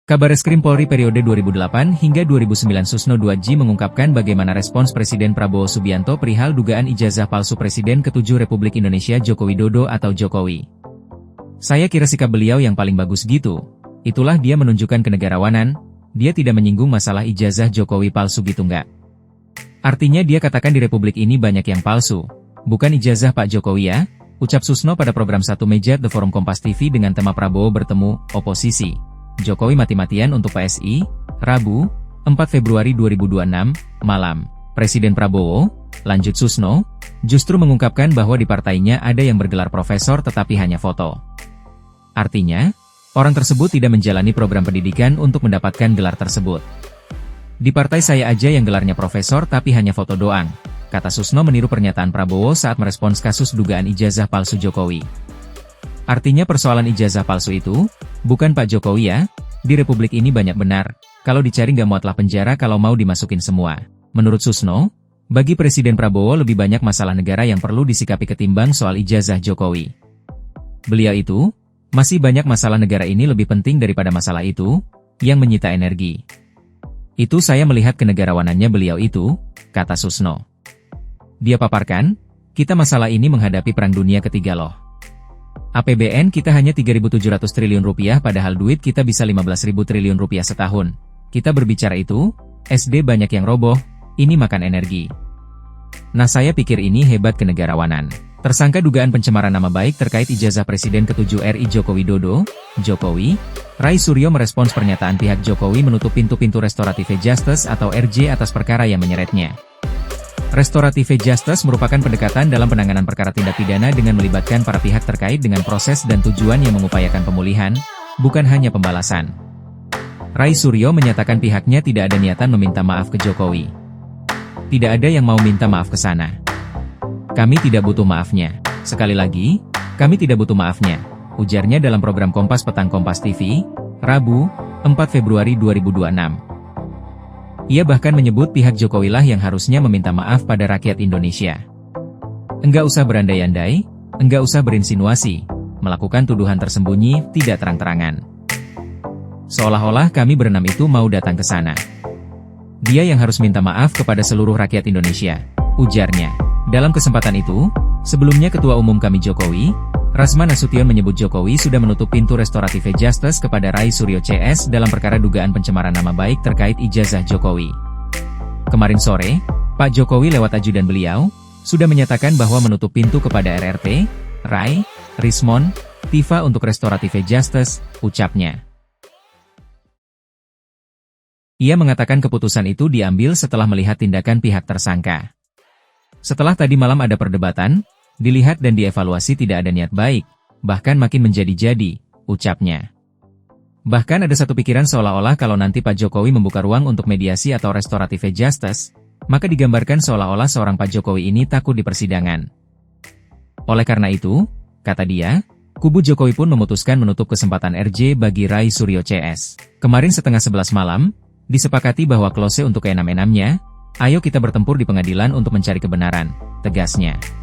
Kabareskrim Polri periode 2008 hingga 2009 Susno 2J mengungkapkan bagaimana respons Presiden Prabowo Subianto perihal dugaan ijazah palsu Presiden ke-7 Republik Indonesia Joko Widodo atau Jokowi. Saya kira sikap beliau yang paling bagus gitu. Itulah dia menunjukkan kenegarawanan, dia tidak menyinggung masalah ijazah Jokowi palsu gitu nggak. Artinya dia katakan di Republik ini banyak yang palsu, bukan ijazah Pak Jokowi ya, ucap Susno pada program Satu Meja The Forum Kompas TV dengan tema Prabowo bertemu oposisi. Jokowi mati-matian untuk PSI, Rabu, 4 Februari 2026, malam. Presiden Prabowo, lanjut Susno, justru mengungkapkan bahwa di partainya ada yang bergelar profesor tetapi hanya foto. Artinya, orang tersebut tidak menjalani program pendidikan untuk mendapatkan gelar tersebut. Di partai saya aja yang gelarnya profesor tapi hanya foto doang, kata Susno meniru pernyataan Prabowo saat merespons kasus dugaan ijazah palsu Jokowi. Artinya persoalan ijazah palsu itu, bukan Pak Jokowi ya, di Republik ini banyak benar, kalau dicari nggak muatlah penjara kalau mau dimasukin semua. Menurut Susno, bagi Presiden Prabowo lebih banyak masalah negara yang perlu disikapi ketimbang soal ijazah Jokowi. Beliau itu, masih banyak masalah negara ini lebih penting daripada masalah itu, yang menyita energi. Itu saya melihat kenegarawanannya beliau itu, kata Susno. Dia paparkan, kita masalah ini menghadapi perang dunia ketiga loh. APBN kita hanya 3.700 triliun rupiah padahal duit kita bisa 15.000 triliun rupiah setahun. Kita berbicara itu, SD banyak yang roboh, ini makan energi. Nah saya pikir ini hebat kenegarawanan. Tersangka dugaan pencemaran nama baik terkait ijazah Presiden ke-7 RI Joko Widodo, Jokowi, Rai Suryo merespons pernyataan pihak Jokowi menutup pintu-pintu Restoratif Justice atau RJ atas perkara yang menyeretnya. Restoratif Justice merupakan pendekatan dalam penanganan perkara tindak pidana dengan melibatkan para pihak terkait dengan proses dan tujuan yang mengupayakan pemulihan, bukan hanya pembalasan. Rai Suryo menyatakan pihaknya tidak ada niatan meminta maaf ke Jokowi. Tidak ada yang mau minta maaf ke sana. Kami tidak butuh maafnya. Sekali lagi, kami tidak butuh maafnya, ujarnya dalam program Kompas Petang Kompas TV, Rabu, 4 Februari 2026. Ia bahkan menyebut pihak Jokowi lah yang harusnya meminta maaf pada rakyat Indonesia. Enggak usah berandai-andai, enggak usah berinsinuasi, melakukan tuduhan tersembunyi, tidak terang-terangan. Seolah-olah kami berenam itu mau datang ke sana. Dia yang harus minta maaf kepada seluruh rakyat Indonesia, ujarnya. Dalam kesempatan itu, sebelumnya Ketua Umum kami Jokowi, Rasman Nasution menyebut Jokowi sudah menutup pintu Restoratif Justice kepada Rai Suryo CS dalam perkara dugaan pencemaran nama baik terkait ijazah Jokowi. Kemarin sore, Pak Jokowi lewat ajudan beliau, sudah menyatakan bahwa menutup pintu kepada RRT, Rai, Rismon, Tifa untuk Restoratif Justice, ucapnya. Ia mengatakan keputusan itu diambil setelah melihat tindakan pihak tersangka. Setelah tadi malam ada perdebatan, dilihat dan dievaluasi tidak ada niat baik, bahkan makin menjadi-jadi, ucapnya. Bahkan ada satu pikiran seolah-olah kalau nanti Pak Jokowi membuka ruang untuk mediasi atau Restoratif Justice, maka digambarkan seolah-olah seorang Pak Jokowi ini takut di persidangan. Oleh karena itu, kata dia, kubu Jokowi pun memutuskan menutup kesempatan RJ bagi Rai Suryo CS. Kemarin setengah 11 malam, disepakati bahwa close untuk keenam-enamnya, ayo kita bertempur di pengadilan untuk mencari kebenaran, tegasnya.